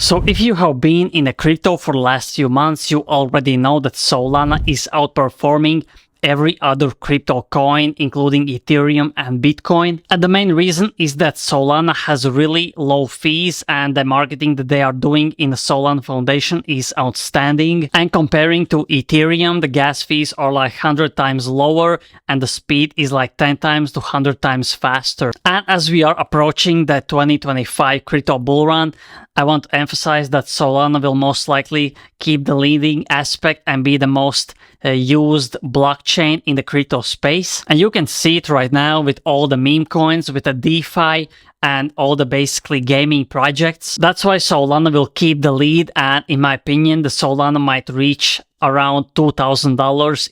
So if you have been in a crypto for the last few months, you already know that Solana is outperforming every other crypto coin, including Ethereum and Bitcoin. And the main reason is that Solana has really low fees, and the marketing that they are doing in the Solana Foundation is outstanding. And comparing to Ethereum, the gas fees are like 100 times lower and the speed is like 10 times to 100 times faster. And as we are approaching the 2025 crypto bull run, I want to emphasize that Solana will most likely keep the leading aspect and be the most used blockchain in the crypto space. And you can see it right now with all the meme coins, with the DeFi and all the basically gaming projects. That's why Solana will keep the lead, and in my opinion, the Solana might reach around $2,000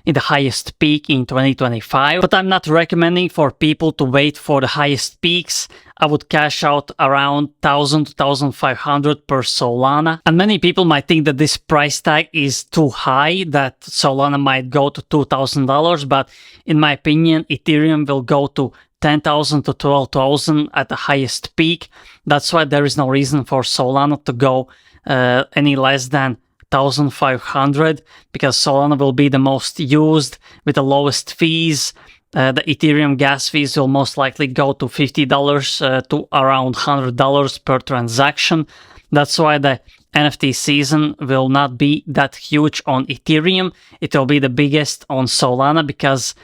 in the highest peak in 2025. But I'm not recommending for people to wait for the highest peaks. I would cash out around 1,000 to 1,500 per Solana. And many people might think that this price tag is too high, that Solana might go to $2,000. But in my opinion, Ethereum will go to 10,000 to 12,000 at the highest peak. That's why there is no reason for Solana to go any less than 1,500, because Solana will be the most used with the lowest fees. The Ethereum gas fees will most likely go to $50 to around $100 per transaction. That's why the NFT season will not be that huge on Ethereum. It will be the biggest on Solana, because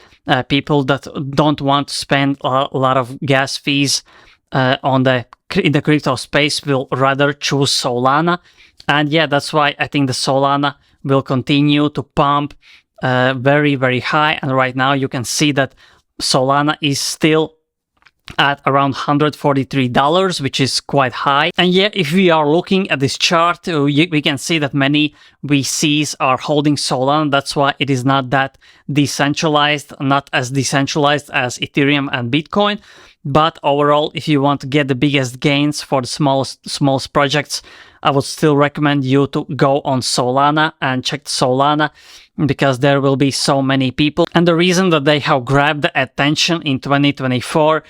people that don't want to spend a lot of gas fees in the crypto space will rather choose Solana. And yeah, that's why I think the Solana will continue to pump very, very high. And right now you can see that Solana is still at around $143, which is quite high. And yeah, if we are looking at this chart, we can see that many VCs are holding Solana. That's why it is not that decentralized, not as decentralized as Ethereum and Bitcoin. But overall, if you want to get the biggest gains for the smallest projects, I would still recommend you to go on Solana and check Solana, because there will be so many people. And the reason that they have grabbed the attention in 2024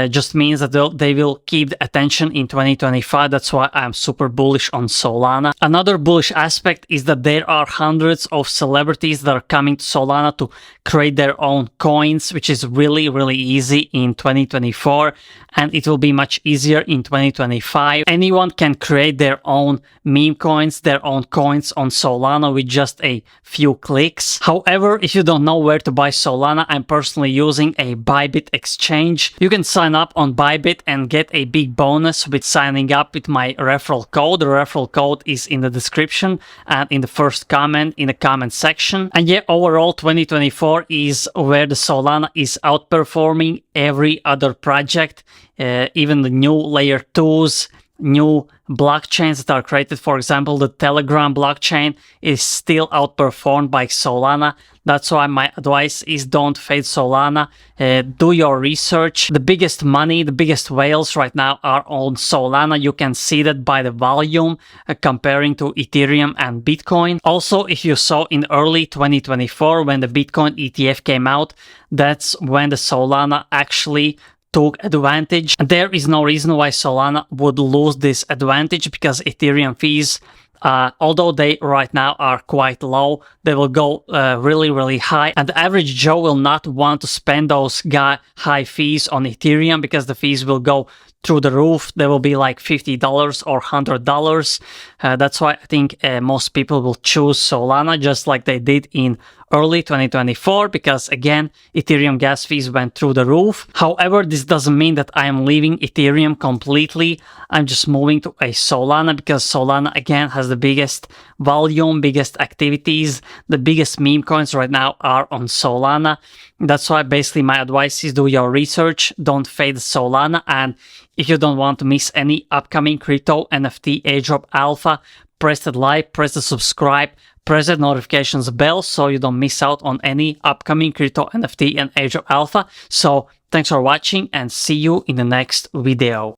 just means that they will keep the attention in 2025. That's why I'm super bullish on Solana. Another bullish aspect is that there are hundreds of celebrities that are coming to Solana to create their own coins, which is really, really easy in 2024. And it will be much easier in 2025. Anyone can create their own meme coins, their own coins on Solana with just a few clicks. However, if you don't know where to buy Solana, I'm personally using a Bybit exchange. You can sign up on Bybit and get a big bonus with signing up with my referral code. The referral code is in the description and in the first comment in the comment section. And yeah, overall 2024 is where the Solana is outperforming every other project, even the new layer 2s, new blockchains that are created. For example, the Telegram blockchain is still outperformed by Solana. That's why my advice is don't fade Solana. Do your research. The biggest money, the biggest whales right now are on Solana. You can see that by the volume comparing to Ethereum and Bitcoin. Also, if you saw in early 2024 when the Bitcoin ETF came out, that's when the Solana actually took advantage. There is no reason why Solana would lose this advantage, because Ethereum fees, although they right now are quite low, they will go really, really high. And the average Joe will not want to spend those high fees on Ethereum, because the fees will go through the roof. They will be like $50 or $100. That's why I think most people will choose Solana, just like they did in early 2024, because again, Ethereum gas fees went through the roof. However, this doesn't mean that I am leaving Ethereum completely. I'm just moving to a Solana, because Solana again has the biggest volume, biggest activities. The biggest meme coins right now are on Solana. That's why basically my advice is do your research, don't fade Solana. And if you don't want to miss any upcoming crypto NFT airdrop alpha, press that like, press the subscribe, press the notifications bell so you don't miss out on any upcoming crypto NFT and airdrop alpha. So thanks for watching and see you in the next video.